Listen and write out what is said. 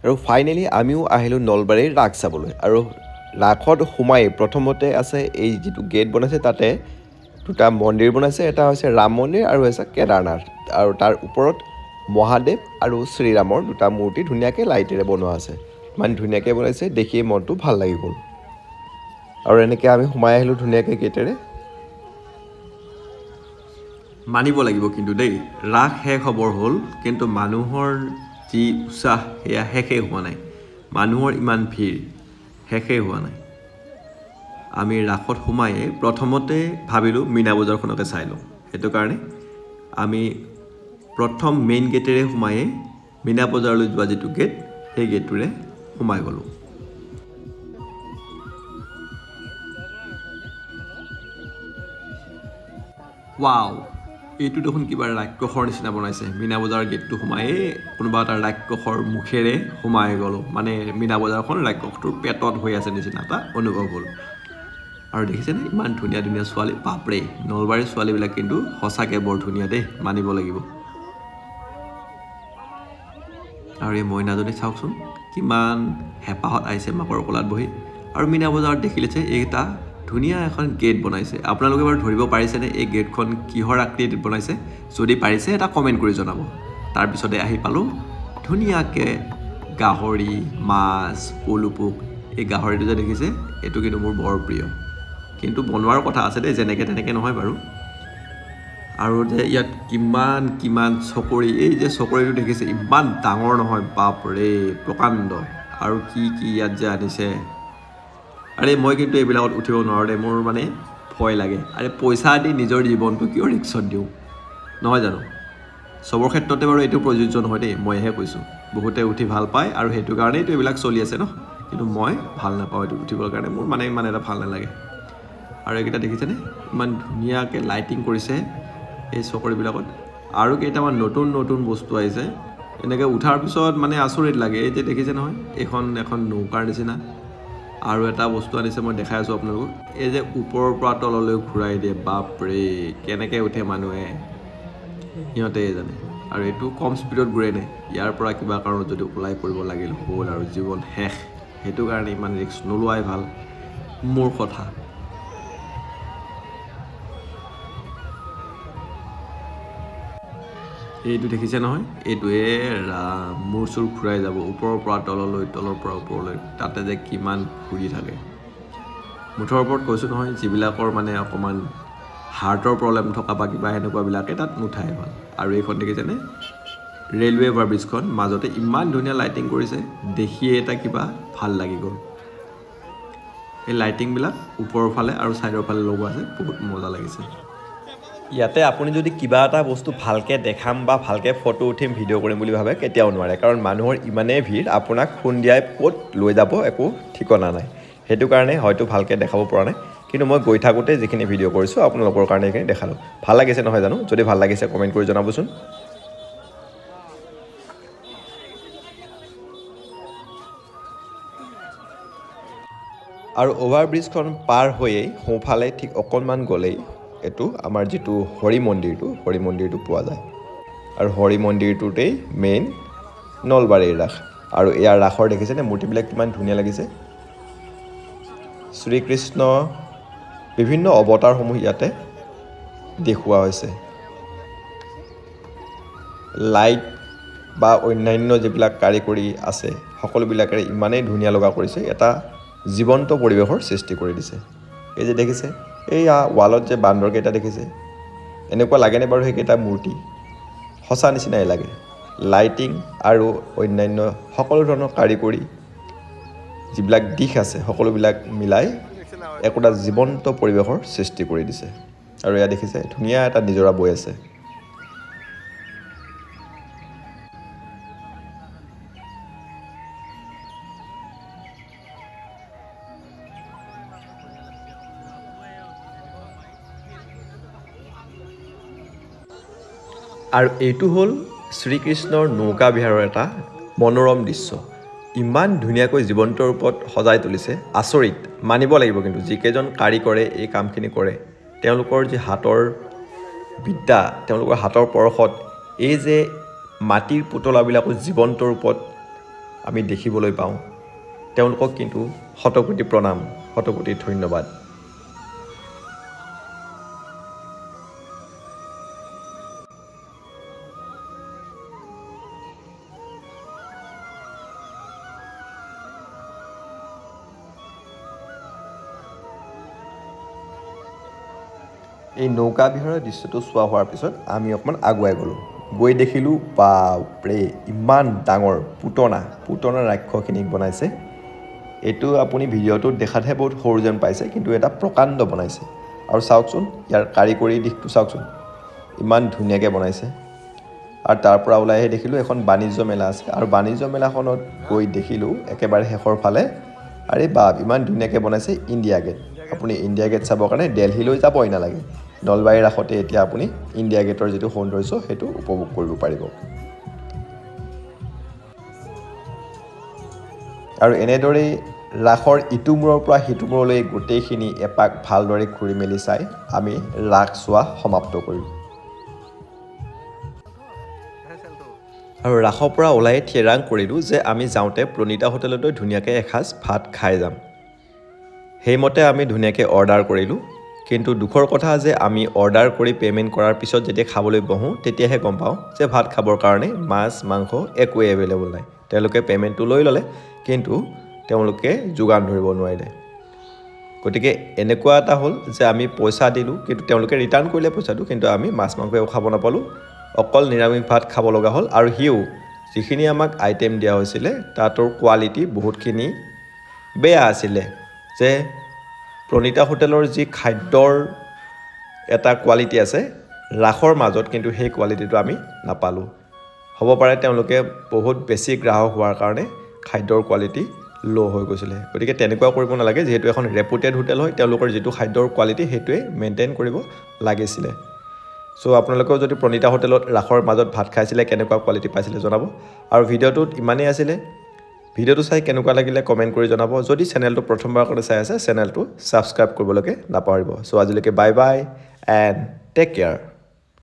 আৰু ফাইনেলি আমিও আহিলোঁ নলবাৰীৰ ৰাস চাবলৈ। আৰু ৰাসত সোমাই প্ৰথমতে আছে এই যিটো গেট বনাইছে তাতে দুটা মন্দিৰ বনাইছে, এটা হৈছে ৰাম মন্দিৰ আৰু হৈছে কেদাৰনাথ। আৰু তাৰ ওপৰত মহাদেৱ আৰু শ্ৰীৰামৰ দুটা মূৰ্তি ধুনীয়াকৈ লাইটেৰে বনোৱা আছে। ইমান ধুনীয়াকৈ বনাইছে, দেখিয়ে মনটো ভাল লাগি গ'ল। আৰু এনেকৈ আমি সোমাই আহিলোঁ ধুনীয়াকৈ গেটেৰে। মানিব লাগিব কিন্তু দেই, ৰাস শেষ হ'বৰ হ'ল, কিন্তু মানুহৰ যি উৎসাহ সেয়া শেষেই হোৱা নাই। মানুহৰ ইমান ভিৰ শেষেই হোৱা নাই। আমি ৰাসত সোমায়ে প্ৰথমতে ভাবিলোঁ মীনা বজাৰখনকে চাই লওঁ। সেইটো কাৰণে আমি প্ৰথম মেইন গেটেৰে সোমায়ে মীনা বজাৰলৈ যোৱা যিটো গেট সেই গেটটোৰে সোমাই গ'লোঁ। ৱাও, এইটো দেখোন কিবা ৰাক্ষসৰ নিচিনা বনাইছে। মীনা বজাৰ গেটটো সোমায়েই কোনোবা এটা ৰাক্ষসৰ মুখেৰে সোমাই গ'লোঁ। মানে মীনা বজাৰখন ৰাক্ষসটোৰ পেটত হৈ আছে নিচিনা এটা অনুভৱ হ'ল। আৰু দেখিছেনে ইমান ধুনীয়া ধুনীয়া ছোৱালী, বাপৰে নলবাৰীৰ ছোৱালীবিলাক কিন্তু সঁচাকৈ বৰ ধুনীয়া দেই, মানিব লাগিব। আৰু এই মইনাজনী চাওকচোন কিমান হেঁপাহত আহিছে মাকৰ কোলাত বহি। আৰু মীনা বজাৰত দেখিলে যে এইটা ধুনীয়া এখন গেট বনাইছে। আপোনালোকে বাৰু ধৰিব পাৰিছেনে এই গেটখন কিহৰ আকৃতিত বনাইছে? যদি পাৰিছে এটা কমেণ্ট কৰি জনাব। তাৰপিছতে আহি পালোঁ ধুনীয়াকৈ গাহৰি, মাছ, পলুপোক। এই গাহৰিটো যে দেখিছে এইটো কিন্তু মোৰ বৰ প্ৰিয়, কিন্তু বনোৱাৰ কথা আছে দেই, যেনেকৈ তেনেকৈ নহয় বাৰু। আৰু যে ইয়াত কিমান কিমান চকৰি, এই যে চকৰিটো দেখিছে ইমান ডাঙৰ নহয়, বাপৰে প্ৰকাণ্ড। আৰু কি কি ইয়াত যে আনিছে, আৰে মই কিন্তু এইবিলাকত উঠিব নোৱাৰোঁ দেই, মোৰ মানে ভয় লাগে। আৰে পইচা দি নিজৰ জীৱনটো কিয় ৰিক্সত দিওঁ, নহয় জানো? চবৰ ক্ষেত্ৰতে বাৰু এইটো প্ৰযোজ্য নহয় দেই, মইহে কৈছোঁ। বহুতে উঠি ভাল পায় আৰু সেইটো কাৰণেইতো এইবিলাক চলি আছে ন, কিন্তু মই ভাল নাপাওঁ এইটো উঠিবৰ কাৰণে, মোৰ মানে ইমান এটা ভাল নালাগে। আৰু এইকেইটা দেখিছেনে ইমান ধুনীয়াকৈ লাইটিং কৰিছে এই চকৰিবিলাকত। আৰু কেইটামান নতুন নতুন বস্তু আহিছে, এনেকৈ উঠাৰ পিছত মানে আচৰিত লাগে। এই যে দেখিছে নহয় এখন নৌকাৰ নিচিনা। আৰু এটা বস্তু আনিছে মই দেখাই আছোঁ আপোনালোকক, এই যে ওপৰৰ পৰা তললৈ ঘূৰাই দিয়ে, বাপৰে কেনেকৈ উঠে মানুহে, সিহঁতেই জানে। আৰু এইটো কম স্পীডত ঘূৰে নে, ইয়াৰ পৰা কিবা কাৰণত যদি ওলাই পৰিব লাগিল হ'ল আৰু জীৱন শেষ। সেইটো কাৰণে ইমান ৰিস্ক নোলোৱাই ভাল, মোৰ কথা। এইটো দেখিছে নহয়, এইটোৱে মূৰ চুৰ ঘূৰাই যাব, ওপৰৰ পৰা তললৈ, তলৰ পৰা ওপৰলৈ, তাতে যে কিমান ঘূৰি থাকে। মুঠৰ ওপৰত কৈছোঁ নহয়, যিবিলাকৰ মানে অকণমান হাৰ্টৰ প্ৰব্লেম থকা বা কিবা সেনেকুৱাবিলাকে তাত নুঠাই ভাল। আৰু এইখন দেখিছেনে ৰেলৱে অভাৰব্ৰিজখন, মাজতে ইমান ধুনীয়া লাইটিং কৰিছে, দেখিয়ে এটা কিবা ভাল লাগি গ'ল। এই লাইটিংবিলাক ওপৰৰ ফালে আৰু ছাইডৰ ফালে লগোৱা আছে, বহুত মজা লাগিছে। ইয়াতে আপুনি যদি কিবা এটা বস্তু ভালকৈ দেখাম বা ভালকৈ ফটো উঠিম, ভিডিঅ' কৰিম বুলি ভাবে, কেতিয়াও নোৱাৰে। কাৰণ মানুহৰ ইমানেই ভিৰ, আপোনাক খুন্দিয়াই ক'ত লৈ যাব একো ঠিকনা নাই। সেইটো কাৰণে হয়তো ভালকৈ দেখাব পৰা নাই, কিন্তু মই গৈ থাকোঁতে যিখিনি ভিডিঅ' কৰিছোঁ আপোনালোকৰ কাৰণে এইখিনি দেখালোঁ। ভাল লাগিছে নহয় জানো? যদি ভাল লাগিছে কমেণ্ট কৰি জনাবচোন। আৰু অভাৰব্ৰিজখন পাৰ হৈয়েই সোঁফালে ঠিক অকণমান গ'লেই এইটো আমাৰ যিটো হৰি মন্দিৰটো পোৱা যায়। আৰু হৰি মন্দিৰটোতেই মেইন নলবাৰীৰ ৰাস। আৰু ইয়াৰ ৰাসৰ দেখিছেনে মূৰ্তিবিলাক কিমান ধুনীয়া লাগিছে। শ্ৰীকৃষ্ণ বিভিন্ন অৱতাৰসমূহ ইয়াতে দেখুওৱা হৈছে। লাইট বা অন্যান্য যিবিলাক কাৰিকৰী আছে সকলোবিলাকেৰে ইমানেই ধুনীয়া লগা কৰিছে, এটা জীৱন্ত পৰিৱেশৰ সৃষ্টি কৰি দিছে। এই যে দেখিছে এইয়া ৱালত যে বান্দৰকেইটা দেখিছে, এনেকুৱা লাগেনে বাৰু সেইকেইটা মূৰ্তি? সঁচা নিচিনাই লাগে। লাইটিং আৰু অন্যান্য সকলো ধৰণৰ কাৰিকৰী যিবিলাক দিশ আছে সকলোবিলাক মিলাই একোটা জীৱন্ত পৰিৱেশৰ সৃষ্টি কৰি দিছে। আৰু এয়া দেখিছে ধুনীয়া এটা নিজৰা বৈ আছে। আৰু এইটো হ'ল শ্ৰীকৃষ্ণৰ নৌকা বিহাৰৰ এটা মনোৰম দৃশ্য। ইমান ধুনীয়াকৈ জীৱন্ত ৰূপত সজাই তুলিছে, আচৰিত মানিব লাগিব। কিন্তু যিকেইজন কাৰিকৰে এই কামখিনি কৰে, তেওঁলোকৰ যি হাতৰ বিদ্যা, তেওঁলোকৰ হাতৰ পৰশত এই যে মাটিৰ পুতলাবিলাকো জীৱন্ত ৰূপত আমি দেখিবলৈ পাওঁ। তেওঁলোকক কিন্তু শতকোটি প্ৰণাম, শতকোটি ধন্যবাদ। এই নৌকা বিহাৰৰ দৃশ্যটো চোৱা হোৱাৰ পিছত আমি অকণমান আগুৱাই গ'লোঁ। গৈ দেখিলোঁ বাপৰে ইমান ডাঙৰ পুতনা ৰাক্ষসখিনিক বনাইছে। এইটো আপুনি ভিডিঅ'টোত দেখাতহে বহুত সৰু যেন পাইছে, কিন্তু এটা প্ৰকাণ্ড বনাইছে। আৰু চাওকচোন ইয়াৰ কাৰিকৰী দিশটো চাওকচোন, ইমান ধুনীয়াকৈ বনাইছে। আৰু তাৰ পৰা ওলাই আহি দেখিলোঁ এখন বাণিজ্য মেলা আছে, আৰু বাণিজ্য মেলাখনত গৈ দেখিলোঁ একেবাৰে শেষৰ ফালে আৰে বাপ ইমান ধুনীয়াকৈ বনাইছে ইণ্ডিয়া গেট। আপুনি ইণ্ডিয়া গেট চাবৰ কাৰণে দিল্লীলৈ যাবই নালাগে, নলবাৰীৰ ৰাসতে এতিয়া আপুনি ইণ্ডিয়া গেটৰ যিটো সৌন্দৰ্য সেইটো উপভোগ কৰিব পাৰিব। আৰু এনেদৰেই ৰাসৰ ইটো মূৰৰ পৰা সিটো মূৰলৈ গোটেইখিনি এপাক ভালদৰে ঘূৰি মেলি চাই আমি ৰাস চোৱা সমাপ্ত কৰিলোঁ। আৰু ৰাসৰ পৰা ওলাই থিৰাং কৰিলোঁ যে আমি যাওঁতে প্ৰণীতা হোটেলতে ধুনীয়াকৈ এসাঁজ ভাত খাই যাম। সেইমতে আমি ধুনীয়াকৈ অৰ্ডাৰ কৰিলোঁ। কিন্তু দুখৰ কথা যে আমি অৰ্ডাৰ কৰি পে'মেণ্ট কৰাৰ পিছত যেতিয়া খাবলৈ বহোঁ তেতিয়াহে গম পাওঁ যে ভাত খাবৰ কাৰণে মাছ মাংস একোৱেই এভেইলেবল নাই। তেওঁলোকে পে'মেণ্টটো লৈ ল'লে, কিন্তু তেওঁলোকে যোগান ধৰিব নোৱাৰিলে। গতিকে এনেকুৱা এটা হ'ল যে আমি পইচা দিলোঁ, কিন্তু তেওঁলোকে ৰিটাৰ্ণ কৰিলে পইচাটো, কিন্তু আমি মাছ মাংসও খাব নাপালোঁ, অকল নিৰামিষ ভাত খাব লগা হ'ল। আৰু সিও যিখিনি আমাক আইটেম দিয়া হৈছিলে তাতৰ কোৱালিটি বহুতখিনি বেয়া আছিলে। যে প্ৰণীতা হোটেলৰ যি খাদ্যৰ এটা কোৱালিটি আছে ৰাসৰ মাজত, কিন্তু সেই কোৱালিটিটো আমি নাপালোঁ। হ'ব পাৰে তেওঁলোকে বহুত বেছি গ্ৰাহক হোৱাৰ কাৰণে খাদ্যৰ কোৱালিটি ল' হৈ গৈছিলে। গতিকে তেনেকুৱা কৰিব নালাগে, যিহেতু এখন ৰেপুটেড হোটেল হয়, তেওঁলোকৰ যিটো খাদ্যৰ কোৱালিটি সেইটোৱে মেইনটেইন কৰিব লাগিছিলে। চ' আপোনালোকেও যদি প্ৰণীতা হোটেলত ৰাসৰ মাজত ভাত খাইছিলে, কেনেকুৱা কোৱালিটি পাইছিলে জনাব। আৰু ভিডিঅ'টোত ইমানেই আছিলে। ভিডিঅ'টো চাই কেনেকুৱা লাগিলে কমেণ্ট কৰি জনাব। যদি চেনেলটো প্ৰথমবাৰৰ কাৰণে চাই আছে, চেনেলটো ছাবস্ক্ৰাইব কৰিবলৈকে নাপাহৰিব। চ' আজিলৈকে bye bye and take care.